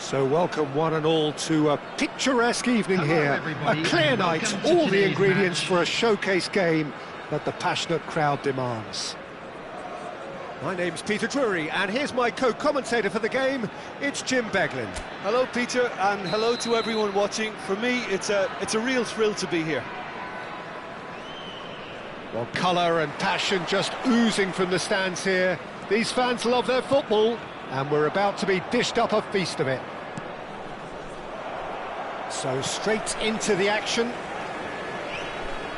So welcome one and all to a picturesque evening here. A clear night, all the ingredients for a showcase game that the passionate crowd demands. My name's Peter Drury, and here's my co-commentator for the game, it's Jim Beglin. Hello Peter, and hello to everyone watching. For me, it's a real thrill to be here. Well, colour and passion just oozing from the stands here. These fans love their football, and we're about to be dished up a feast of it. So straight into the action.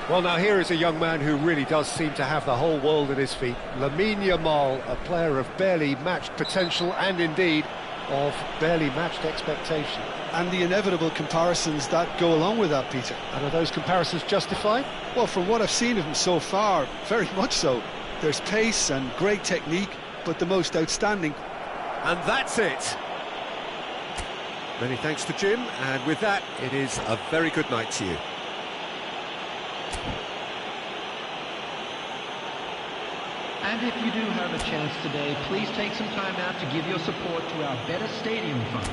Well, now here is a young man who really does seem to have the whole world at his feet. Lamine Yamal, a player of barely matched potential and indeed of barely matched expectation. And the inevitable comparisons that go along with that, Peter. And are those comparisons justified? Well, from what I've seen of him so far, very much so. There's pace and great technique, but the most outstanding. And that's it. Many thanks to Jim, and with that, it is a very good night to you. And if you do have a chance today, please take some time out to give your support to our Better Stadium Fund.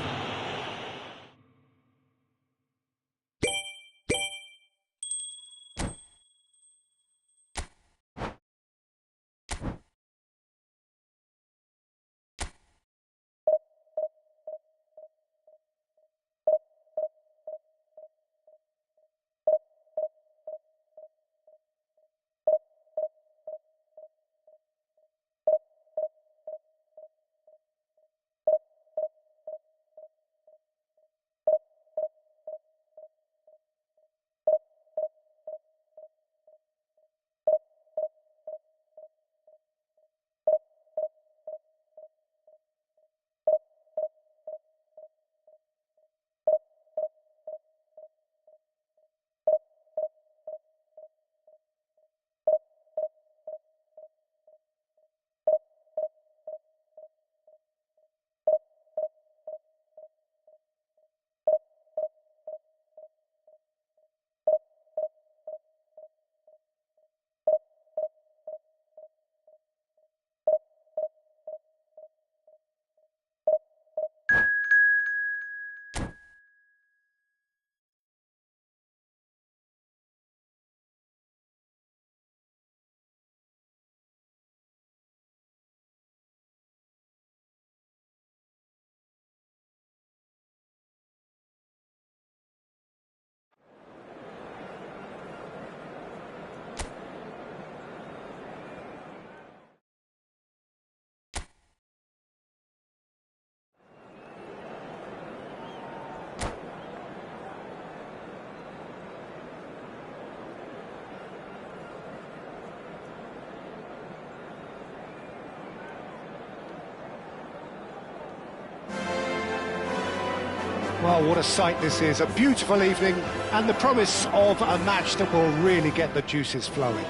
Well, what a sight this is, a beautiful evening, and the promise of a match that will really get the juices flowing.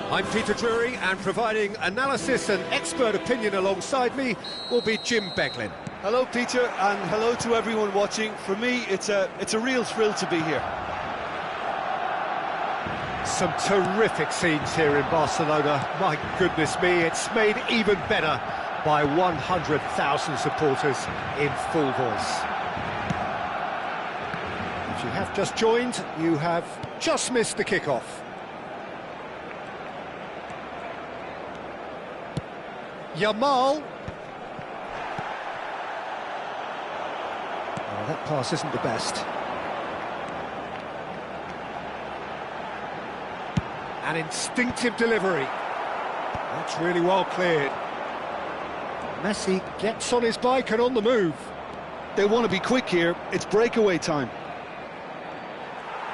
I'm Peter Drury, and providing analysis and expert opinion alongside me will be Jim Beglin. Hello Peter, and hello to everyone watching. For me, it's a real thrill to be here. Some terrific scenes here in Barcelona. My goodness me, it's made even better by 100,000 supporters in full voice. If you have just joined, you have just missed the kickoff. Yamal. Oh, that pass isn't the best. An instinctive delivery. That's really well cleared. Messi gets on his bike and on the move. They want to be quick here. It's breakaway time.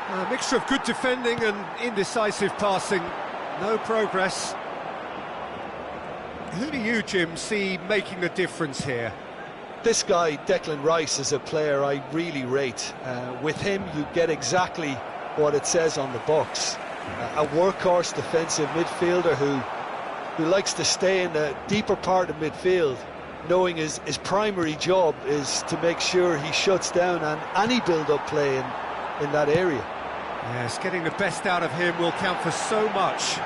A mixture of good defending and indecisive passing. No progress. Who do you, Jim, see making the difference here? This guy, Declan Rice, is a player I really rate. With him, you get exactly what it says on the box. A workhorse defensive midfielder who likes to stay in the deeper part of midfield, knowing his primary job is to make sure he shuts down any build-up play in that area. Yes, getting the best out of him will count for so much.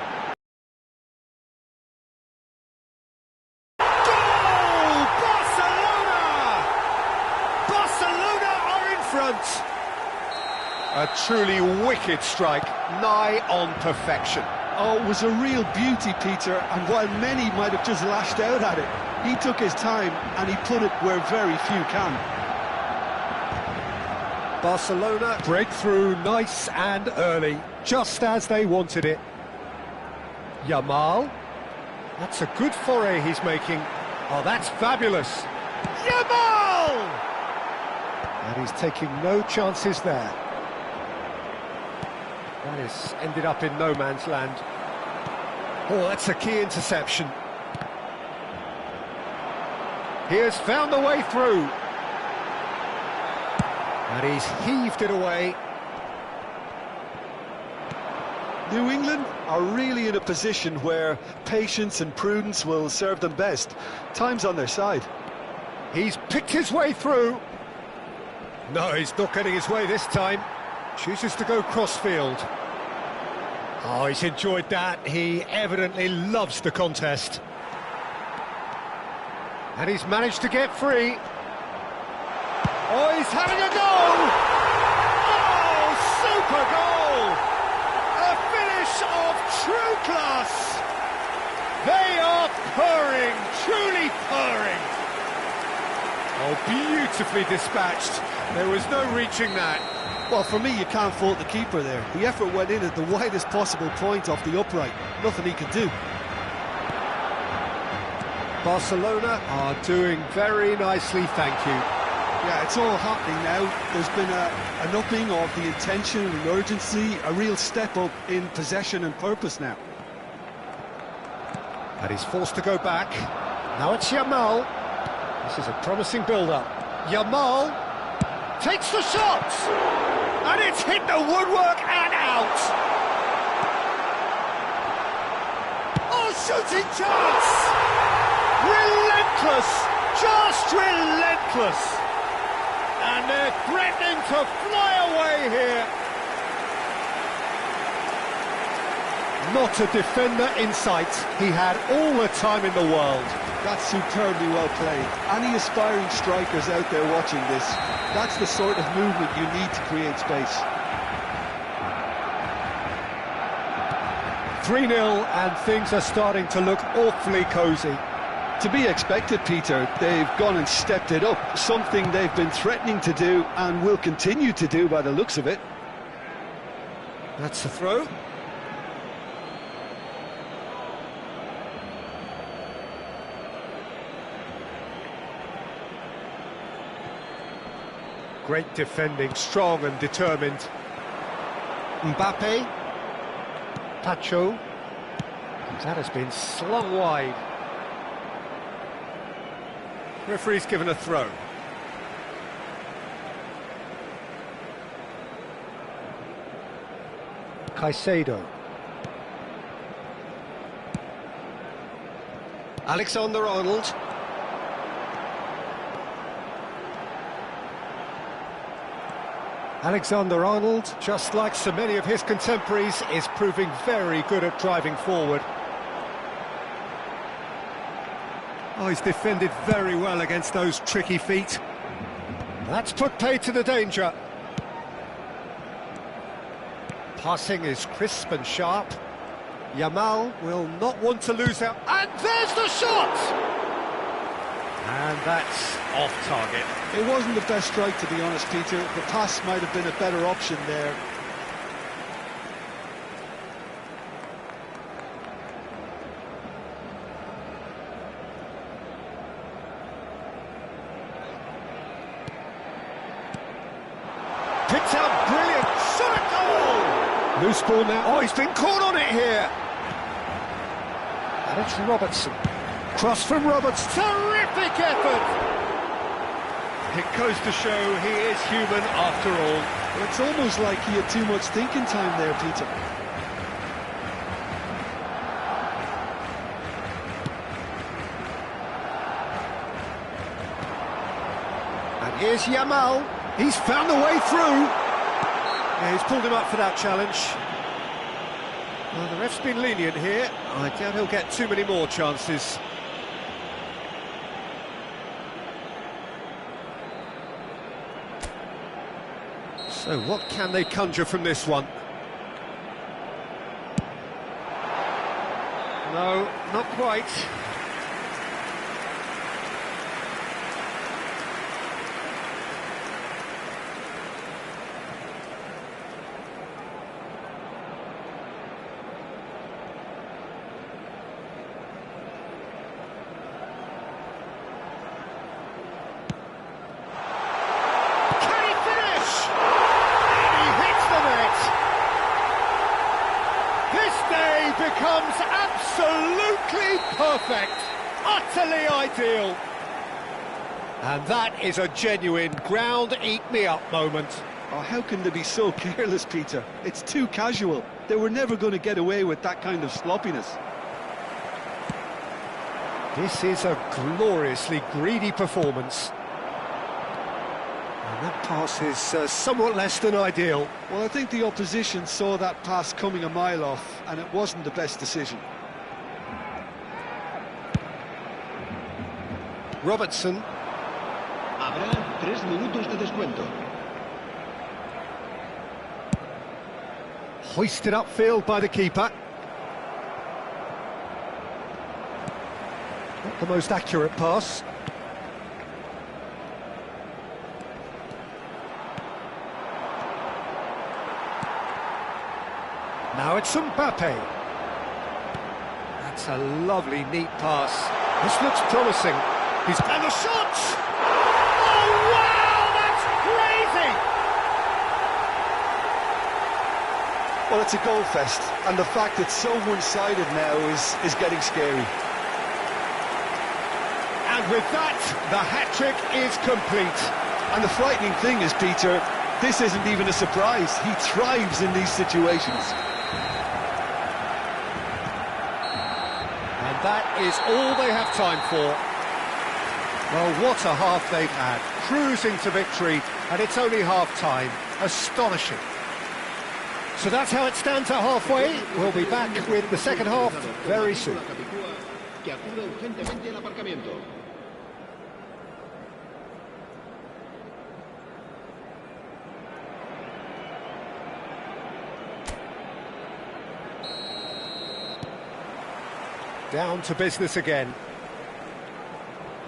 A truly wicked strike, nigh on perfection. Oh, it was a real beauty, Peter, and while many might have just lashed out at it, he took his time and he put it where very few can. Barcelona break through nice and early, just as they wanted it. Yamal. That's a good foray he's making. Oh, that's fabulous. Yamal! And he's taking no chances there. That has ended up in no man's land. Oh, that's a key interception. He has found the way through. And he's heaved it away. New England are really in a position where patience and prudence will serve them best. Time's on their side. He's picked his way through. No, he's not getting his way this time. Chooses to go crossfield. Oh, he's enjoyed that. He evidently loves the contest. And he's managed to get free. Oh, he's having a go! Oh, super goal! A finish of true class! They are purring, truly purring. Oh, beautifully dispatched. There was no reaching that. Well, for me, you can't fault the keeper there. The effort went in at the widest possible point off the upright. Nothing he could do. Barcelona are doing very nicely, thank you. Yeah, it's all happening now. There's been an upping of the intention and urgency, a real step up in possession and purpose now. And he's forced to go back. Now it's Yamal. This is a promising build-up. Yamal takes the shot! And it's hit the woodwork and out! Oh, shooting chance! Relentless! Just relentless! And they're threatening to fly away here. Not a defender in sight. He had all the time in the world. That's superbly well played. Any aspiring strikers out there watching this, that's the sort of movement you need to create space. 3-0 and things are starting to look awfully cosy. To be expected, Peter. They've gone and stepped it up, something they've been threatening to do and will continue to do by the looks of it. That's the throw. Great defending, strong and determined. Mbappe. Pacho. That has been slung wide. Referee's given a throw. Caicedo. Alexander-Arnold. Alexander-Arnold, just like so many of his contemporaries, is proving very good at driving forward. Oh, he's defended very well against those tricky feet. That's put paid to the danger. Passing is crisp and sharp. Yamal will not want to lose out. And there's the shot! And that's off target. It wasn't the best strike, to be honest, Peter. The pass might have been a better option there. Picked out brilliant, shot at goal! Loose ball now. Oh, he's been caught on it here. And it's Robertson. Cross from Roberts. Terrific effort! It goes to show he is human after all. Well, it's almost like he had too much thinking time there, Peter. And here's Yamal. He's found a way through. Yeah, he's pulled him up for that challenge. Well, the ref's been lenient here. I doubt he'll get too many more chances. So what can they conjure from this one? No, not quite. Becomes absolutely perfect, utterly ideal. And that is a genuine ground-eat-me-up moment. Oh, how can they be so careless, Peter? It's too casual. They were never going to get away with that kind of sloppiness. This is a gloriously greedy performance. And that pass is somewhat less than ideal. Well, I think the opposition saw that pass coming a mile off, and it wasn't the best decision. Robertson. Habrá 3 minutos de descuento. Hoisted upfield by the keeper. Not the most accurate pass. Now it's Mbappe. That's a lovely, neat pass. This looks promising. And the shot! Oh, wow, that's crazy! Well, it's a goal fest, and the fact it's so one-sided now is getting scary. And with that, the hat-trick is complete. And the frightening thing is, Peter, this isn't even a surprise. He thrives in these situations. And that is all they have time for. Well, what a half they've had. Cruising to victory, and it's only half-time. Astonishing. So that's how it stands at halfway. We'll be back with the second half very soon. Down to business again.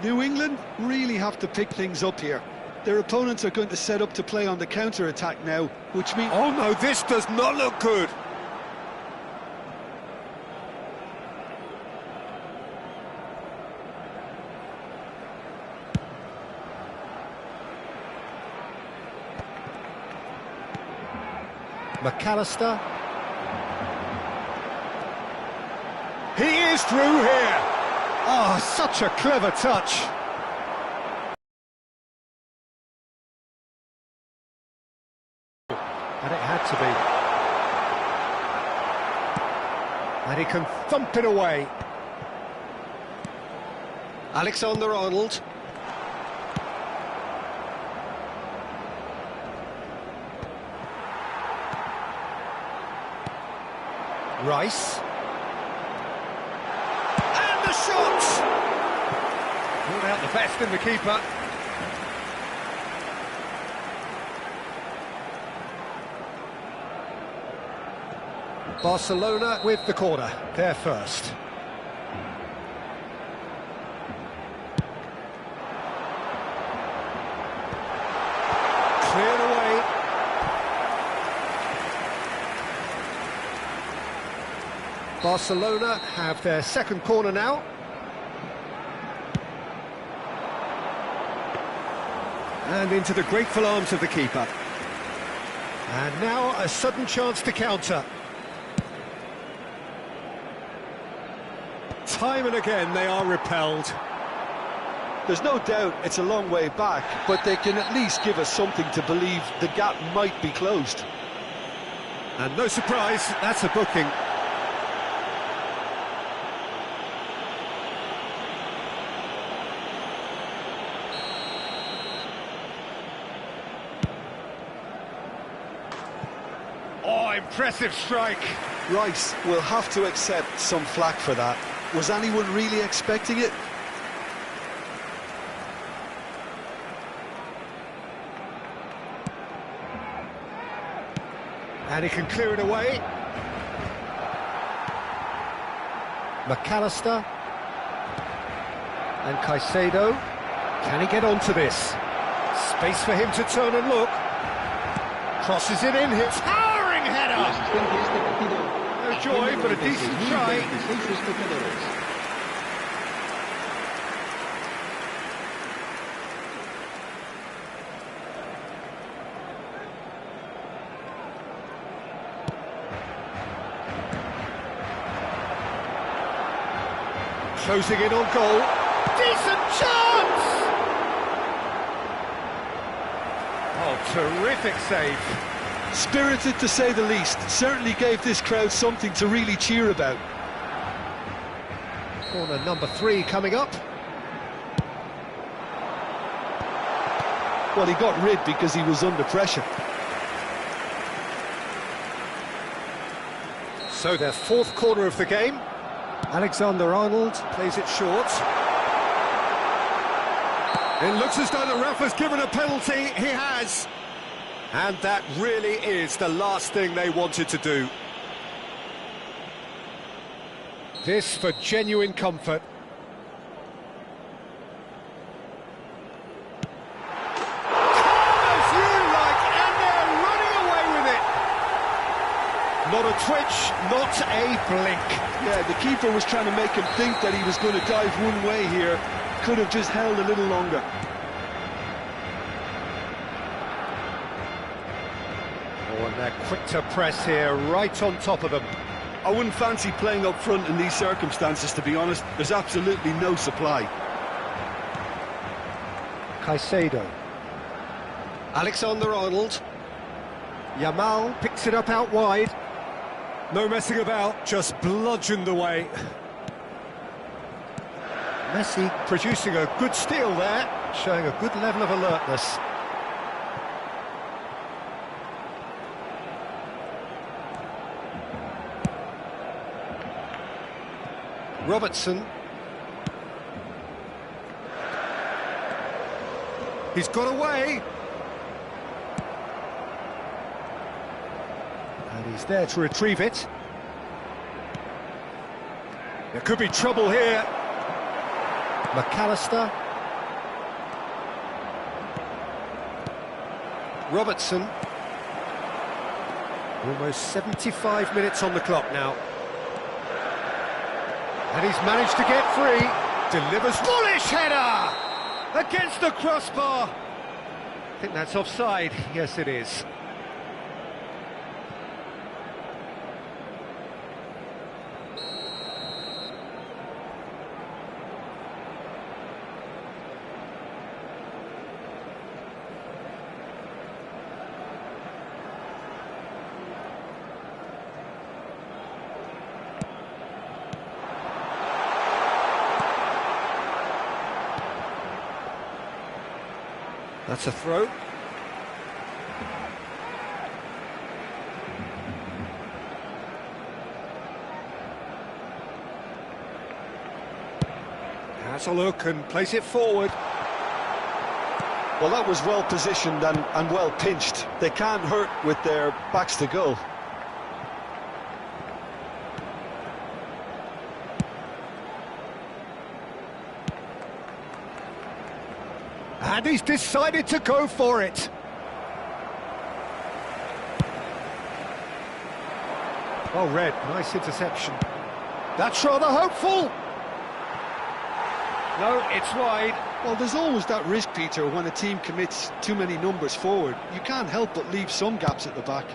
New England really have to pick things up here. Their opponents are going to set up to play on the counter-attack now, which means... Oh no, this does not look good. McAllister. He is through here. Oh, such a clever touch. And it had to be. And he can thump it away. Alexander-Arnold. Rice. And the shot! Pulled out the best in the keeper. Barcelona with the corner, they're first. Cleared away. Barcelona have their second corner now. And into the grateful arms of the keeper. And now a sudden chance to counter. Time and again they are repelled. There's no doubt it's a long way back, but they can at least give us something to believe the gap might be closed. And no surprise, that's a booking. Oh, impressive strike. Rice will have to accept some flack for that. Was anyone really expecting it? And he can clear it away. McAllister. And Caicedo. Can he get onto this? Space for him to turn and look. Crosses it in, hits. Towering header! No joy, but a decent try. Closing in on goal. Decent chance! Oh, terrific save. Spirited to say the least. Certainly gave this crowd something to really cheer about. Corner number 3 coming up. Well, he got rid because he was under pressure. So their 4th corner of the game. Alexander-Arnold plays it short. It looks as though the ref has given a penalty. He has. And that really is the last thing they wanted to do. This for genuine comfort. Calm as you like, and they're running away with it. Not a twitch, not a blink. Yeah, the keeper was trying to make him think that he was going to dive one way here. Could have just held a little longer. Oh, and they're quick to press here, right on top of them. I wouldn't fancy playing up front in these circumstances, to be honest. There's absolutely no supply. Caicedo. Alexander-Arnold. Yamal picks it up out wide. No messing about, just bludgeoned away. Messi producing a good steal there, showing a good level of alertness. Robertson. He's got away. And he's there to retrieve it. There could be trouble here. McAllister. Robertson. Almost 75 minutes on the clock now. And he's managed to get free. Delivers bullish header! Against the crossbar. I think that's offside. Yes, it is. That's a throw. Has a look and plays it forward. Well, that was well positioned and well pinched. They can't hurt with their backs to goal. And he's decided to go for it. Well read, nice interception. That's rather hopeful. No, it's wide. Well, there's always that risk, Peter, when a team commits too many numbers forward. You can't help but leave some gaps at the back.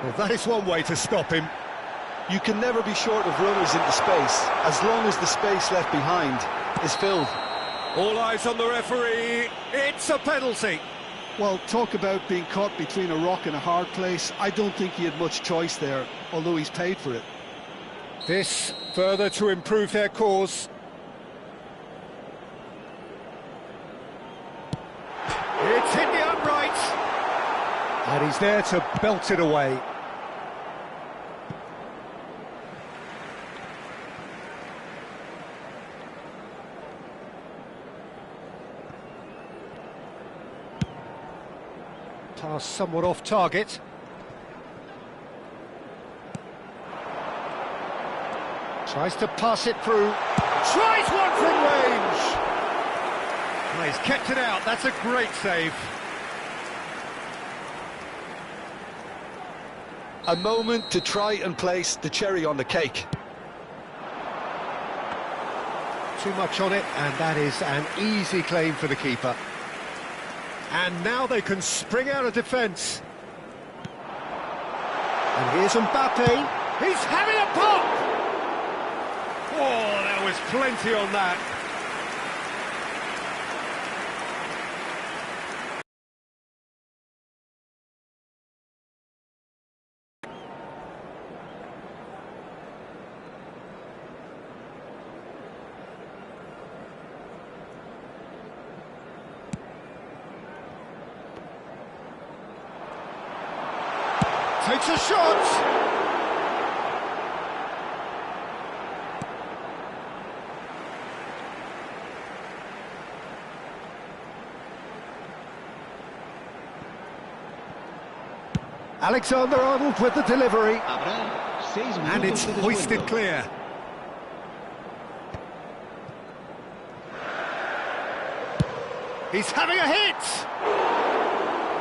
Well, that is one way to stop him. You can never be short of runners into space, as long as the space left behind is filled. All eyes on the referee. It's a penalty. Well, talk about being caught between a rock and a hard place. I don't think he had much choice there, although he's paid for it. This further to improve their cause. It's hit the uprights. And he's there to belt it away. Pass somewhat off target. Tries to pass it through. Tries one from range. Well, he's kept it out. That's a great save. A moment to try and place the cherry on the cake. Too much on it, and that is an easy claim for the keeper. And now they can spring out of defence. And here's Mbappe. He's having a pop! Oh, there was plenty on that. Takes a shot! Alexander-Arnold with the delivery. And it's hoisted clear. He's having a hit!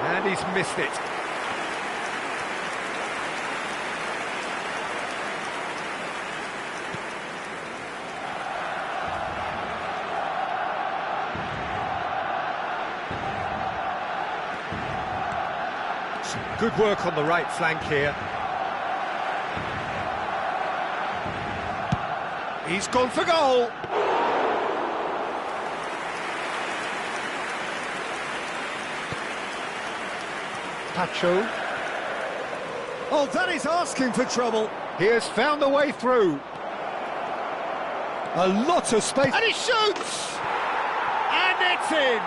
And he's missed it. Good work on the right flank here. He's gone for goal. Pacho. Oh, that is asking for trouble. He has found a way through. A lot of space. And he shoots! And it's in!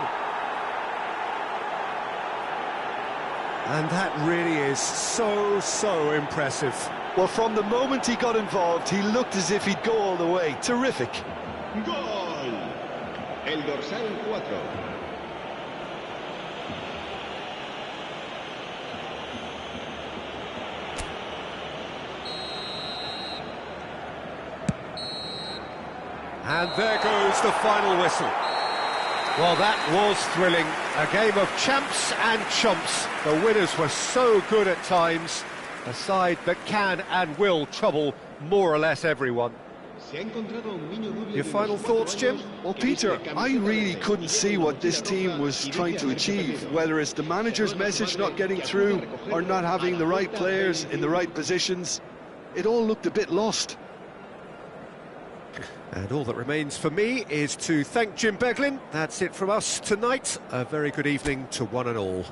And that really is so impressive. Well, from the moment he got involved, he looked as if he'd go all the way. Terrific. Gol. El dorsal 4. And there goes the final whistle. Well, that was thrilling. A game of champs and chumps. The winners were so good at times. A side that can and will trouble more or less everyone. Your final thoughts, Jim? Well, Peter, I really couldn't see what this team was trying to achieve, whether it's the manager's message not getting through or not having the right players in the right positions. It all looked a bit lost. And all that remains for me is to thank Jim Beglin. That's it from us tonight. A very good evening to one and all.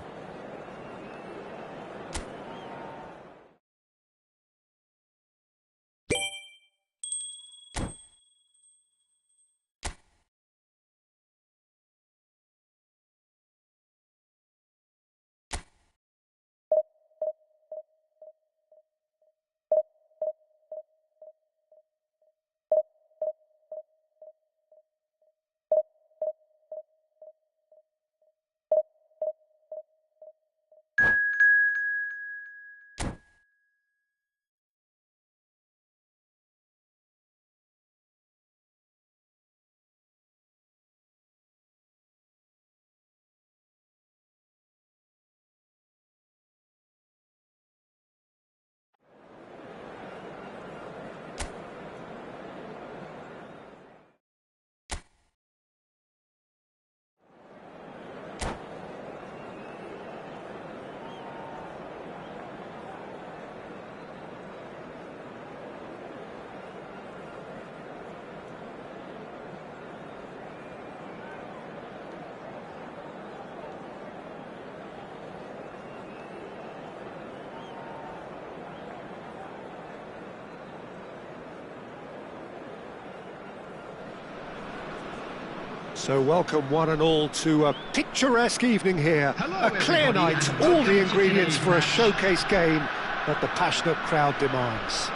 So welcome one and all to a picturesque evening here. A clear night, all the ingredients for a showcase game that the passionate crowd demands.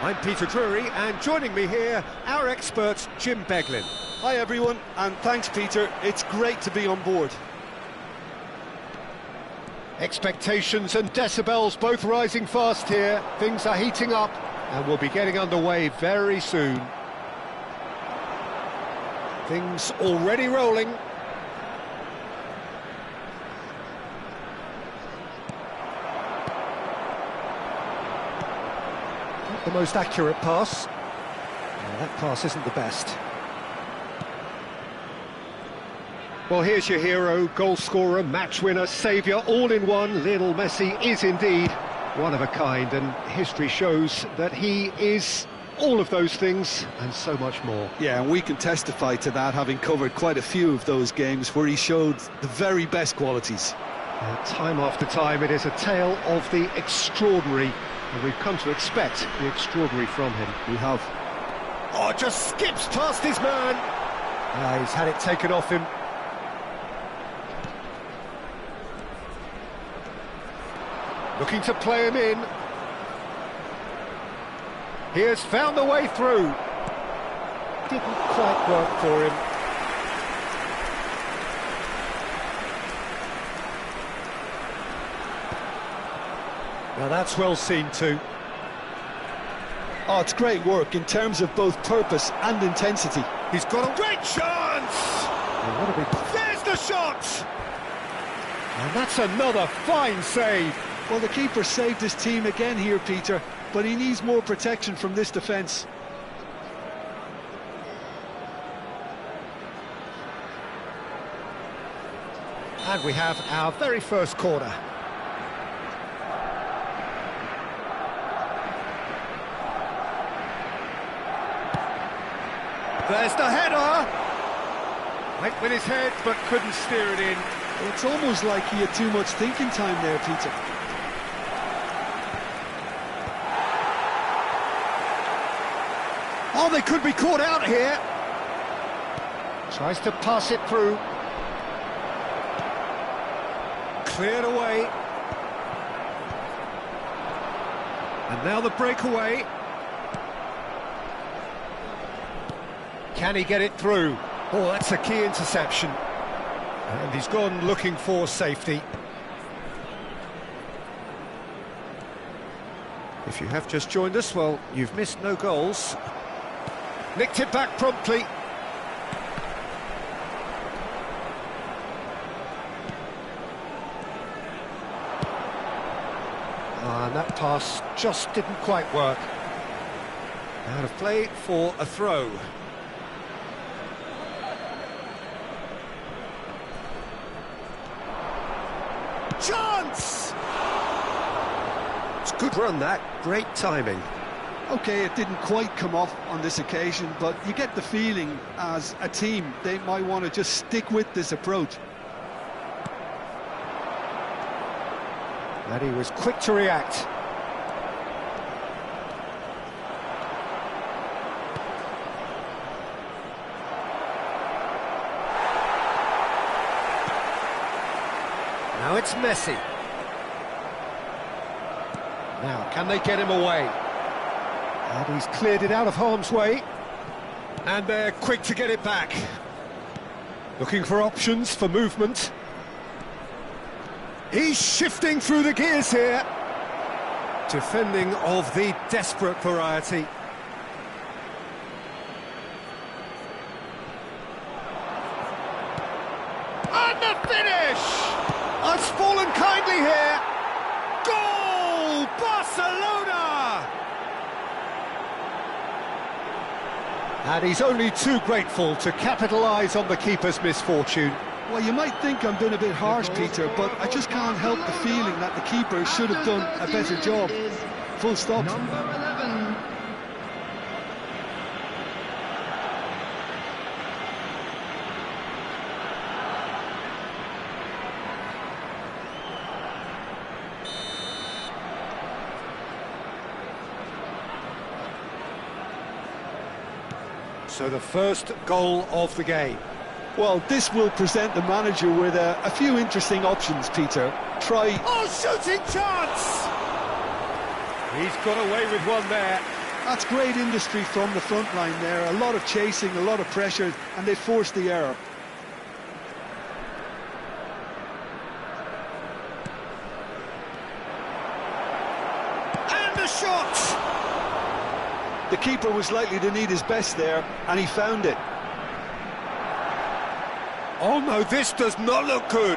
I'm Peter Drury, and joining me here, our expert, Jim Beglin. Hi, everyone, and thanks, Peter. It's great to be on board. Expectations and decibels both rising fast here. Things are heating up and we'll be getting underway very soon. Things already rolling. Not the most accurate pass. No, that pass isn't the best. Well, here's your hero, goal scorer, match winner, saviour, all in one. Lionel Messi is indeed one of a kind, and history shows that he is all of those things and so much more. Yeah, and we can testify to that, having covered quite a few of those games where he showed the very best qualities. Time after time, it is a tale of the extraordinary, and we've come to expect the extraordinary from him. We have. Oh, just skips past his man. He's had it taken off him. Looking to play him in. He has found the way through. Didn't quite work for him. Now that's well seen too. Oh, it's great work in terms of both purpose and intensity. He's got a great chance! Oh, what a big... There's the shot! And that's another fine save. Well, the keeper saved his team again here, Peter, but he needs more protection from this defence. And we have our very first corner. There's the header! Went with his head, but couldn't steer it in. It's almost like he had too much thinking time there, Peter. Oh, they could be caught out here. Tries to pass it through. Cleared away. And now the breakaway. Can he get it through? Oh, that's a key interception. And he's gone looking for safety. If you have just joined us, well, you've missed no goals. Nicked it back promptly. And that pass just didn't quite work. Out of play for a throw. Chance! It's a good run, that. Great timing. OK, it didn't quite come off on this occasion, but you get the feeling as a team they might want to just stick with this approach. And he was quick to react. Now it's Messi. Now, can they get him away? And he's cleared it out of harm's way. And they're quick to get it back. Looking for options for movement. He's shifting through the gears here. Defending of the desperate variety. And the finish! It's fallen kindly here. Goal! Barcelona! And he's only too grateful to capitalise on the keeper's misfortune. Well, you might think I'm being a bit harsh, Peter, but I just can't help the feeling that the keeper should have done a better job. Full stop. Number 11. So the first goal of the game. Well, this will present the manager with a few interesting options, Peter. Try... Oh, shooting chance! He's got away with one there. That's great industry from the front line there. A lot of chasing, a lot of pressure, and they forced the error. And the shot! The keeper was likely to need his best there, and he found it. Oh no, this does not look good.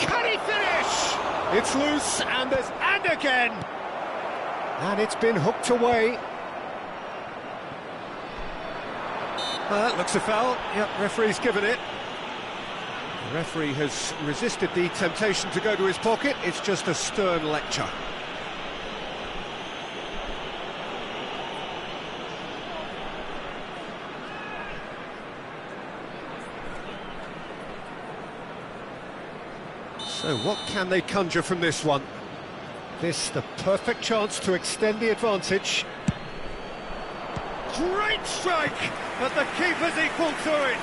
Can he finish? It's loose, and again! And it's been hooked away. That looks a foul. Yep, referee's given it. The referee has resisted the temptation to go to his pocket. It's just a stern lecture. So what can they conjure from this one? This the perfect chance to extend the advantage. Great strike, but the keeper's equal to it.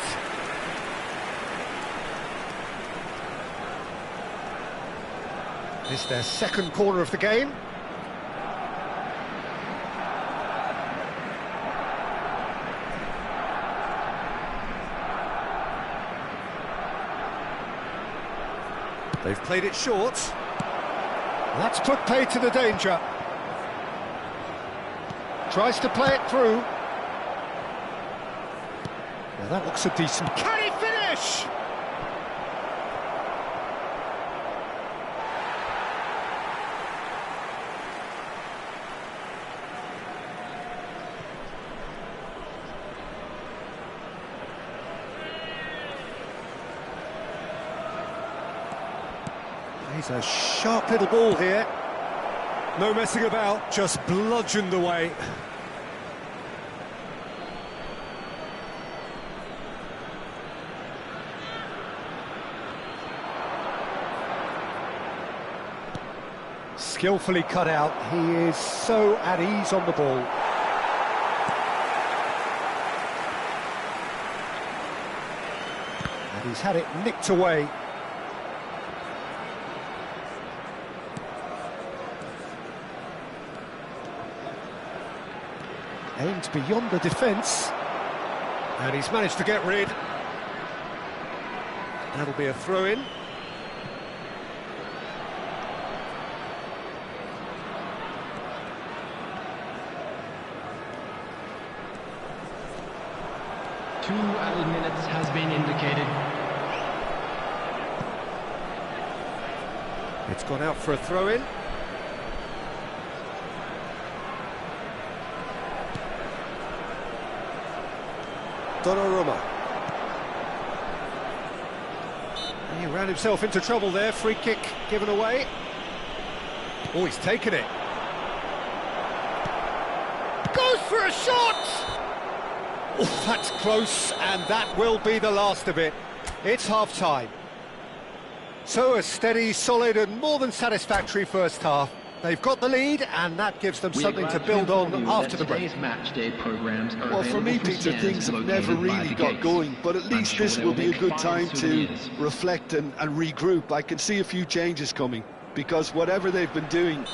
This is their second corner of the game. They've played it short. That's put pay to the danger. Tries to play it through. Now that looks a decent... Can he finish? He's a sharp little ball here. No messing about, just bludgeoned away. Skillfully cut out. He is so at ease on the ball. And he's had it nicked away. Aimed beyond the defence, and he's managed to get rid. That'll be a throw-in. Two added minutes has been indicated. It's gone out for a throw-in. Donnarumma. He ran himself into trouble there. Free kick given away. Oh, he's taken it. Goes for a shot! Oh, that's close, and that will be the last of it. It's half-time. So a steady, solid and more than satisfactory first half. They've got the lead, and that gives them something to build on after the break. Well, for me, Peter, things have never really got going, but at least this will be a good time to reflect and regroup. I can see a few changes coming, because whatever they've been doing,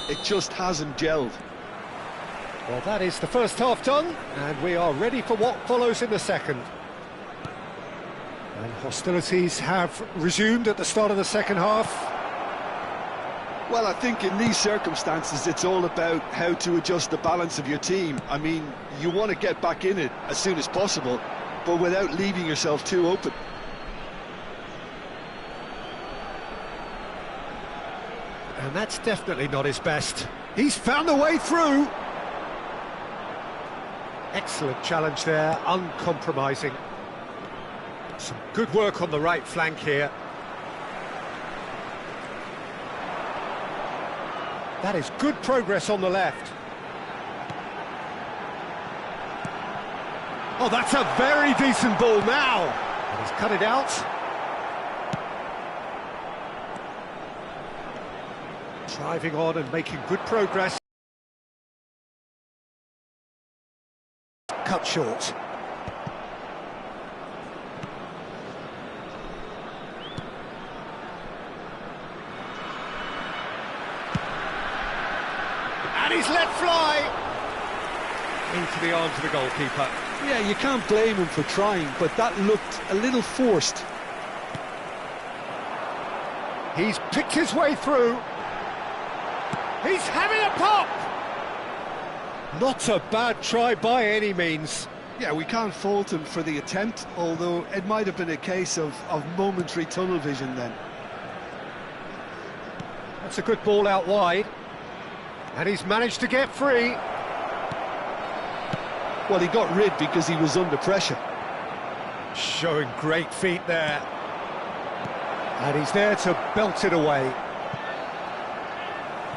it just hasn't gelled. Well, that is the first half done, and we are ready for what follows in the second. And hostilities have resumed at the start of the second half. Well, I think in these circumstances, it's all about how to adjust the balance of your team. I mean, you want to get back in it as soon as possible, but without leaving yourself too open. And that's definitely not his best. He's found a way through. Excellent challenge there, uncompromising. Some good work on the right flank here. That is good progress on the left. Oh, that's a very decent ball now. And he's cut it out. Driving on and making good progress. Cut short. And he's let fly into the arms of the goalkeeper. Yeah, you can't blame him for trying, but that looked a little forced. He's picked his way through. He's having a pop! Not a bad try by any means. Yeah, we can't fault him for the attempt, although it might have been a case of momentary tunnel vision then. That's a good ball out wide. And he's managed to get free. Well, he got rid because he was under pressure. Showing great feet there. And he's there to belt it away.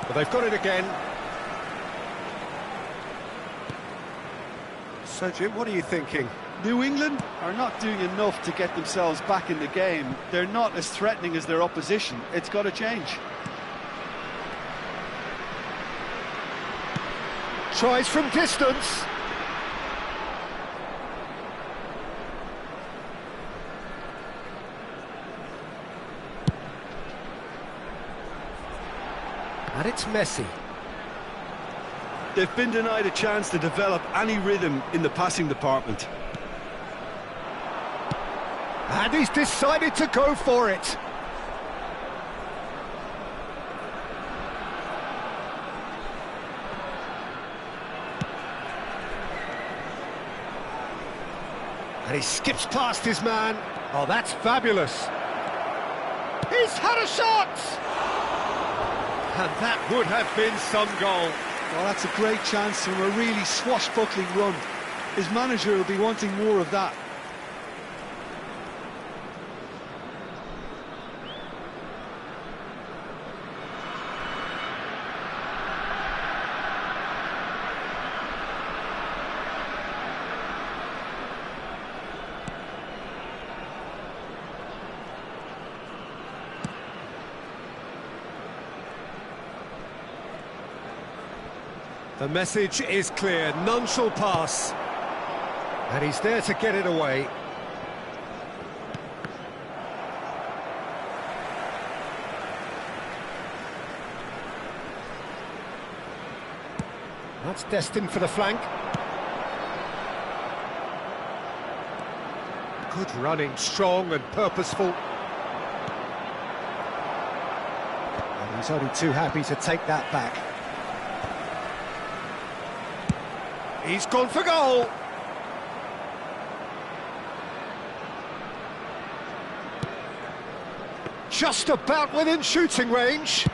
But they've got it again. So, Jim, what are you thinking? New England are not doing enough to get themselves back in the game. They're not as threatening as their opposition. It's got to change. Tries from distance. And it's Messi. They've been denied a chance to develop any rhythm in the passing department. And he's decided to go for it. And he skips past his man. Oh, that's fabulous. He's had a shot! And that would have been some goal. Well, that's a great chance from a really swashbuckling run. His manager will be wanting more of that. The message is clear, none shall pass. And he's there to get it away. That's destined for the flank. Good running, strong and purposeful. And he's only too happy to take that back. He's gone for goal. Just about within shooting range.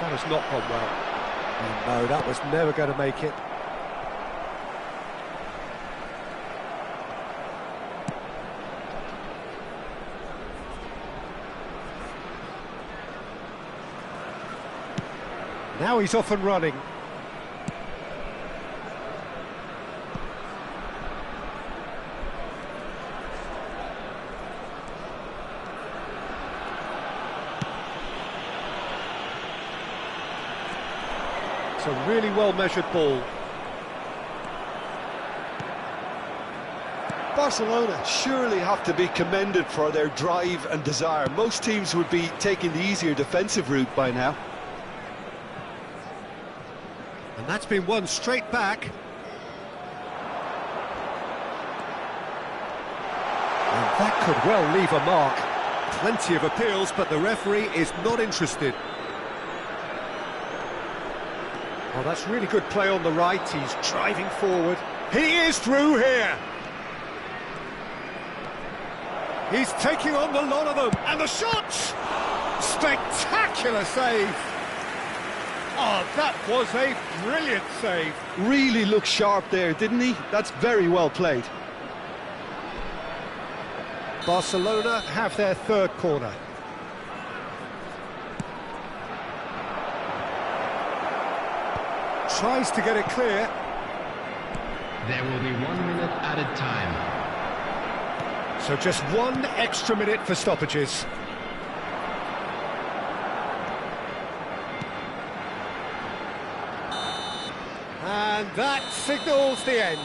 That has not gone well. And no, that was never going to make it. Now he's off and running. It's a really well-measured ball. Barcelona surely have to be commended for their drive and desire. Most teams would be taking the easier defensive route by now. And that's been won straight back. And that could well leave a mark. Plenty of appeals, but the referee is not interested. Oh, that's really good play on the right. He's driving forward. He is through here. He's taking on the lot of them. And the shot! Spectacular save. Oh, that was a brilliant save. Really looked sharp there, didn't he? That's very well played. Barcelona have their third corner. Tries to get it clear. There will be 1 minute added time. So just 1 extra minute for stoppages. And that signals the end.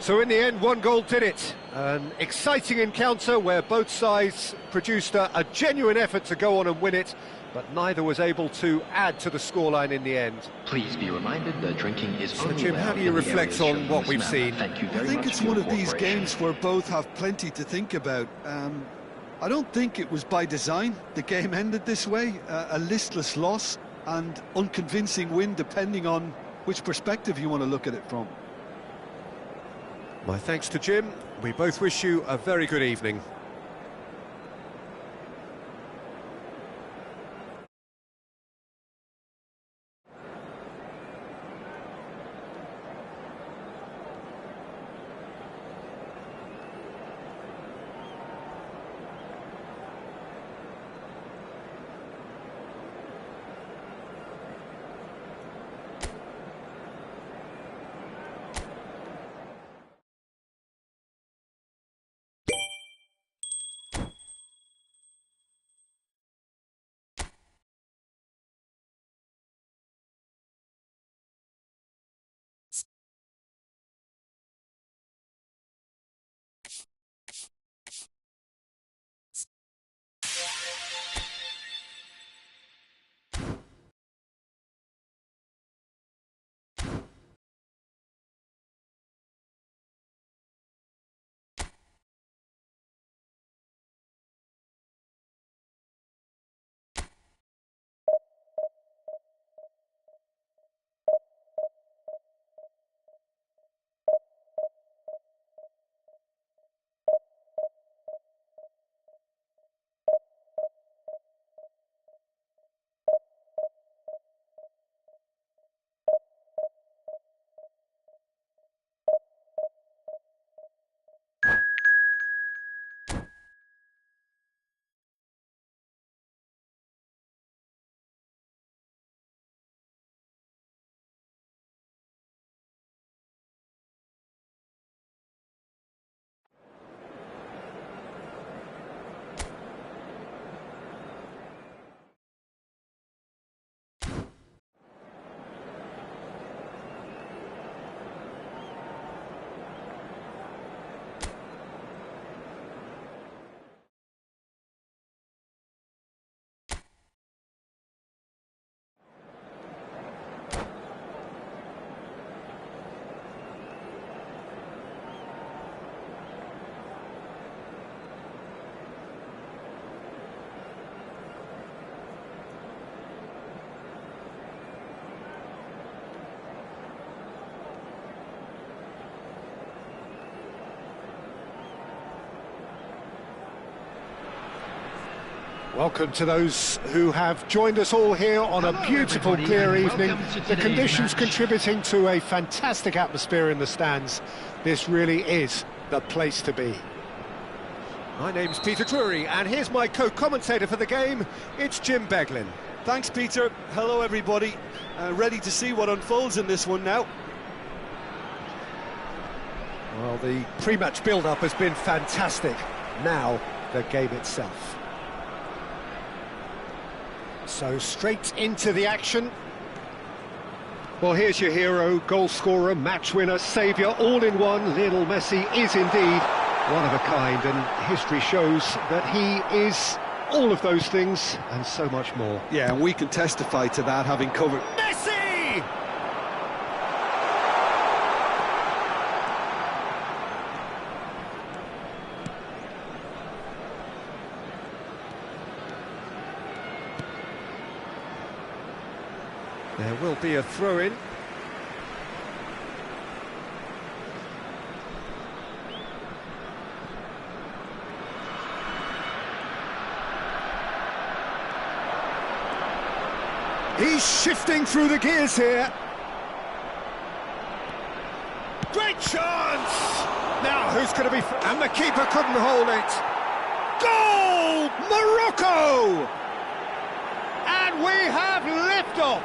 So in the end, 1 goal did it. An exciting encounter where both sides produced a genuine effort to go on and win it, but neither was able to add to the scoreline in the end. Please be reminded that drinking is So only Jim, how do you allowed in the reflect areas on shown what this we've map. seen? Thank you I very think much it's for one your of these cooperation. games where both have plenty to think about. I don't think it was by design the game ended this way. A listless loss and unconvincing win, depending on which perspective you want to look at it from. My thanks to Jim. We both wish you a very good evening. Welcome to those who have joined us all here on a beautiful, clear evening. The conditions contributing to a fantastic atmosphere in the stands. This really is the place to be. My name's Peter Drury, and here's my co-commentator for the game. It's Jim Beglin. Thanks, Peter. Hello, everybody. Ready to see what unfolds in this one now. Well, the pre-match build-up has been fantastic. Now, the game itself. So straight into the action. Well, here's your hero, goal scorer, match winner, saviour, all in one. Lionel Messi is indeed one of a kind, and history shows that he is all of those things and so much more. Yeah, and we can testify to that, having covered... Messi! There will be a throw-in. He's shifting through the gears here. Great chance! Now who's going to be... And the keeper couldn't hold it. Goal! Morocco! And we have liftoff.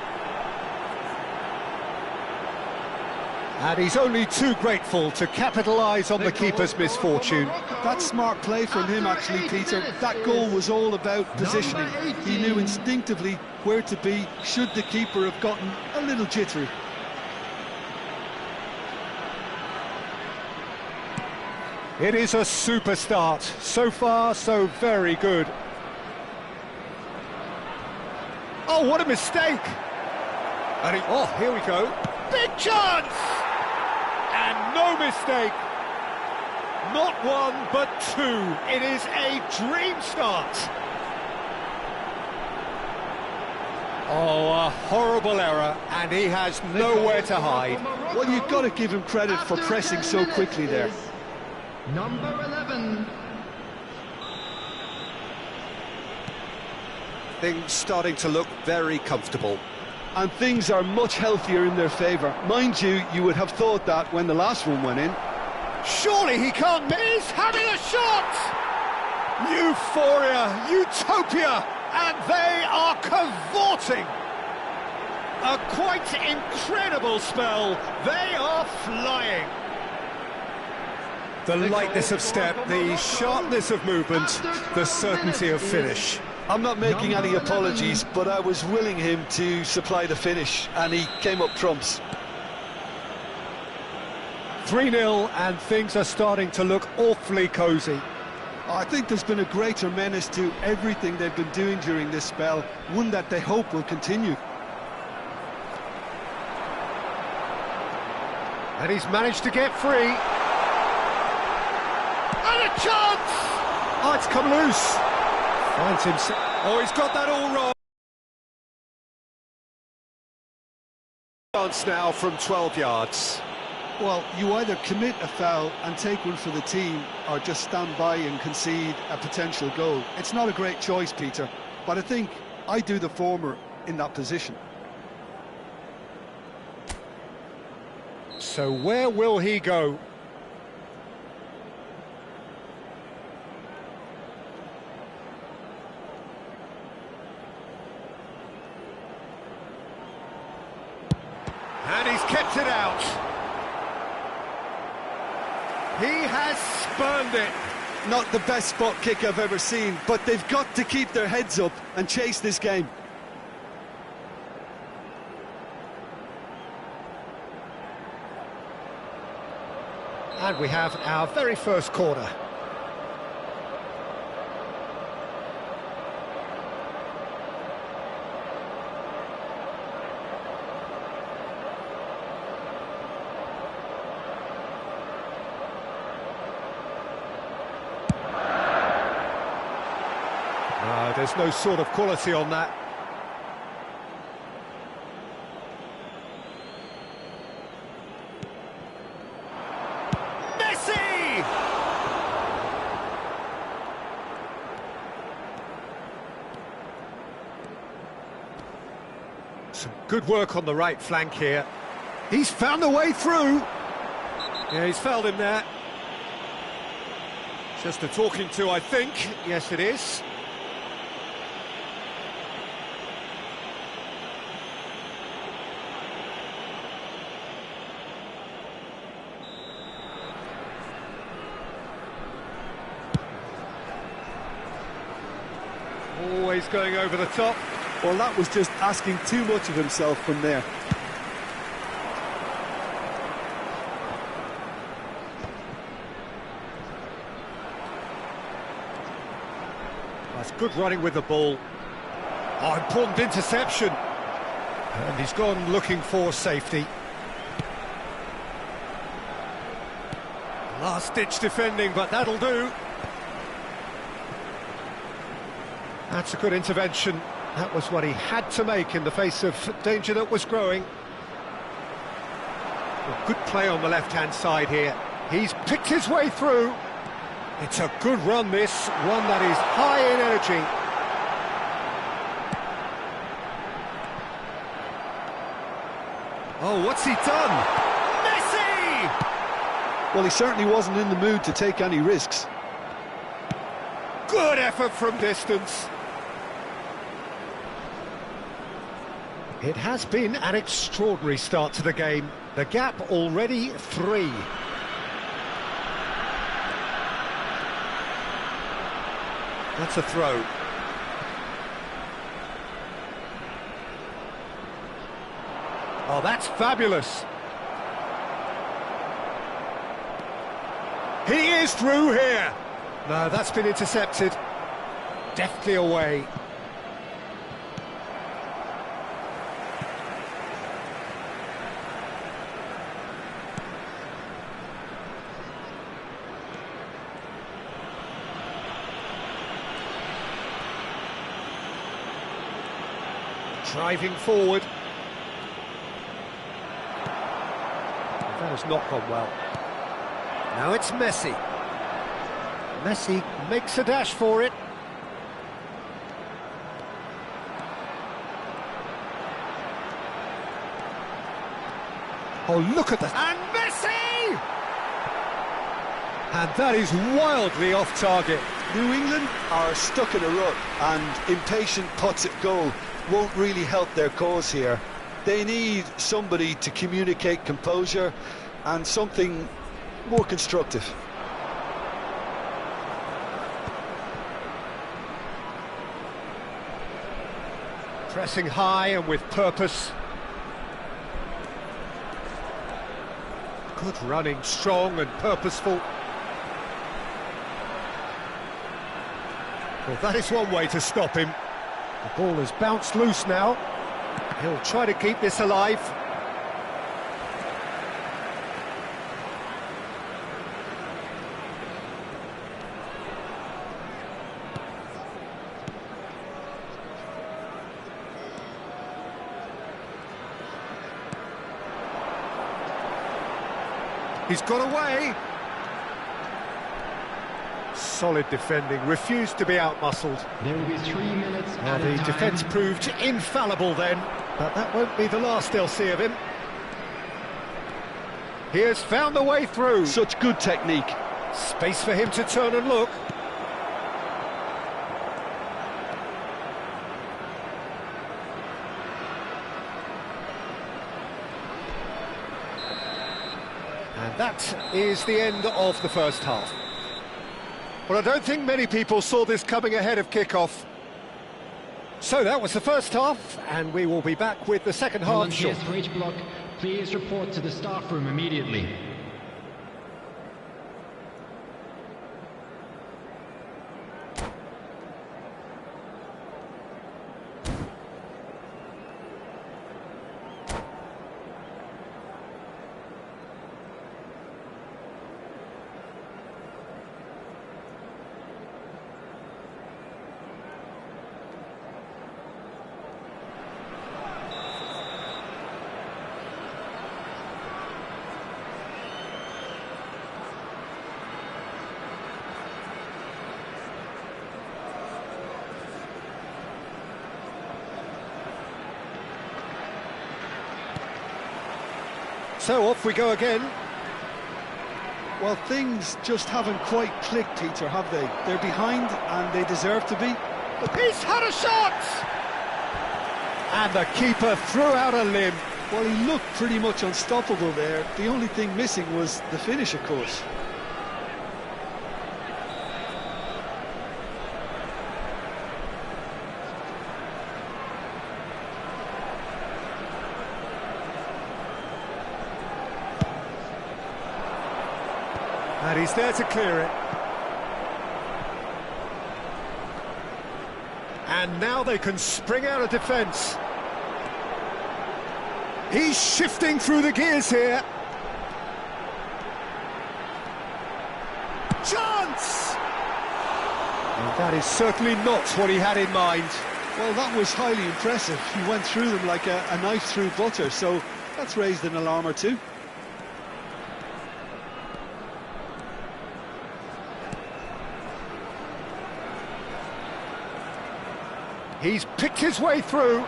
And he's only too grateful to capitalise on the keeper's misfortune. That's smart play from him, actually, Peter. That goal was all about positioning. He knew instinctively where to be should the keeper have gotten a little jittery. It is a super start. So far, so very good. Oh, what a mistake! And oh, here we go. Big chance! And no mistake. Not one, but two. It is a dream start. Oh, a horrible error, and he has nowhere to hide. Well, you've got to give him credit for pressing so quickly there. Number 11. Things starting to look very comfortable. And things are much healthier in their favour. Mind you, you would have thought that when the last one went in. Surely he can't miss, having a shot! Euphoria, utopia, and they are cavorting. A quite incredible spell. They are flying. The lightness of step, the sharpness of movement, the certainty of finish. I'm not making any apologies, but I was willing him to supply the finish, and he came up trumps. 3-0, and things are starting to look awfully cosy. I think there's been a greater menace to everything they've been doing during this spell, one that they hope will continue. And he's managed to get free. And a chance! Oh, it's come loose. Finds himself. Oh, he's got that all wrong. Chance now from 12 yards. Well, you either commit a foul and take one for the team, or just stand by and concede a potential goal. It's not a great choice, Peter, but I think I do the former in that position. So where will he go? And he's kept it out. He has spurned it. Not the best spot kick I've ever seen, but they've got to keep their heads up and chase this game. And we have our very first corner. There's no sort of quality on that. Messi! Some good work on the right flank here. He's found a way through. Yeah, he's fouled him there. Just a talking to, I think. Yes, it is. Always going over the top. Well, that was just asking too much of himself from there. That's good running with the ball. Oh, important interception. And he's gone looking for safety. Last-ditch defending, but that'll do. That's a good intervention. That was what he had to make in the face of danger that was growing. Well, good play on the left-hand side here. He's picked his way through. It's a good run, this. One that is high in energy. Oh, what's he done? Messi! Well, he certainly wasn't in the mood to take any risks. Good effort from distance. It has been an extraordinary start to the game. The gap already 3. That's a throw. Oh, that's fabulous. He is through here. No, that's been intercepted. Deftly away. Driving forward. That has not gone well. Now it's Messi. Messi makes a dash for it. Oh, look at that. And Messi! And that is wildly off target. New England are stuck in a rut, and impatient putts at goal won't really help their cause here. They need somebody to communicate composure and something more constructive. Pressing high and with purpose. Good running, strong and purposeful. Well, that is one way to stop him. The ball has bounced loose now. He'll try to keep this alive. He's got away. Solid defending, refused to be outmuscled. There will be 3 minutes Now at the a time. defence proved infallible then, but that won't be the last they'll see of him. He has found the way through. Such good technique. Space for him to turn and look. And that is the end of the first half. Well, I don't think many people saw this coming ahead of kickoff. So that was the first half, and we will be back with the second half Volunteers shortly. for each block, please report to the staff room immediately. So off we go again. Well, things just haven't quite clicked, Peter, have they? They're behind and they deserve to be. He's had a shot! And the keeper threw out a limb. Well, he looked pretty much unstoppable there. The only thing missing was the finish, of course. And he's there to clear it. And now they can spring out of defence. He's shifting through the gears here. Chance! And that is certainly not what he had in mind. Well, that was highly impressive. He went through them like a knife through butter, so that's raised an alarm or two. He's picked his way through.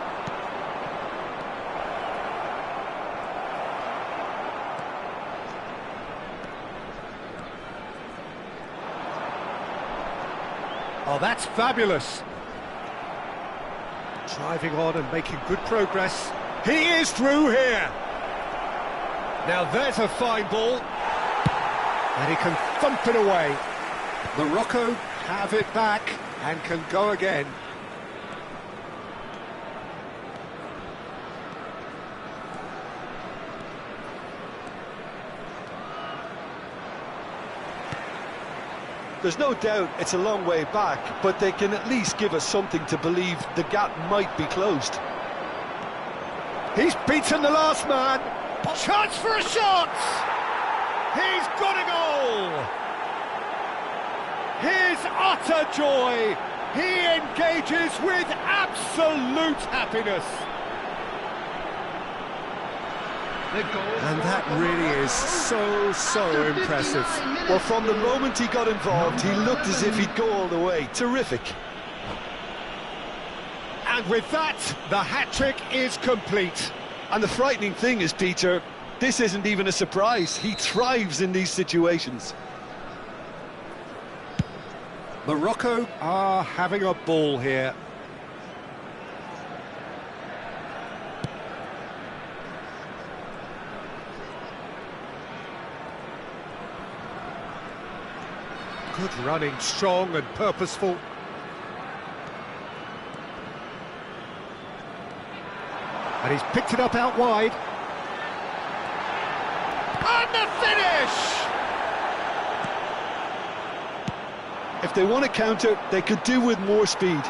Oh, that's fabulous. Driving on and making good progress. He is through here. Now there's a fine ball. And he can thump it away. Morocco have it back and can go again. There's no doubt it's a long way back, but they can at least give us something to believe the gap might be closed. He's beaten the last man. Chance for a shot! He's got a goal! His utter joy! He engages with absolute happiness. And that really is so impressive. Well, from the moment he got involved, he looked as if he'd go all the way. Terrific. And with that, the hat-trick is complete. And the frightening thing is, Peter, this isn't even a surprise. He thrives in these situations. Morocco are having a ball here. Good running, strong and purposeful. And he's picked it up out wide. And the finish! If they want to counter, they could do with more speed.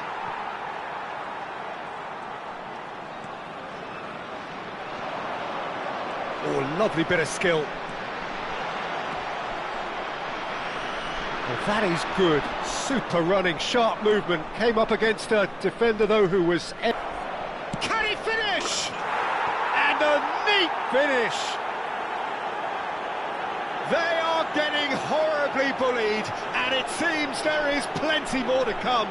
Oh, lovely bit of skill. Well, that is good. Super running, sharp movement. Came up against a defender, though, who was... Can he finish? And a neat finish. They are getting horribly bullied, and it seems there is plenty more to come.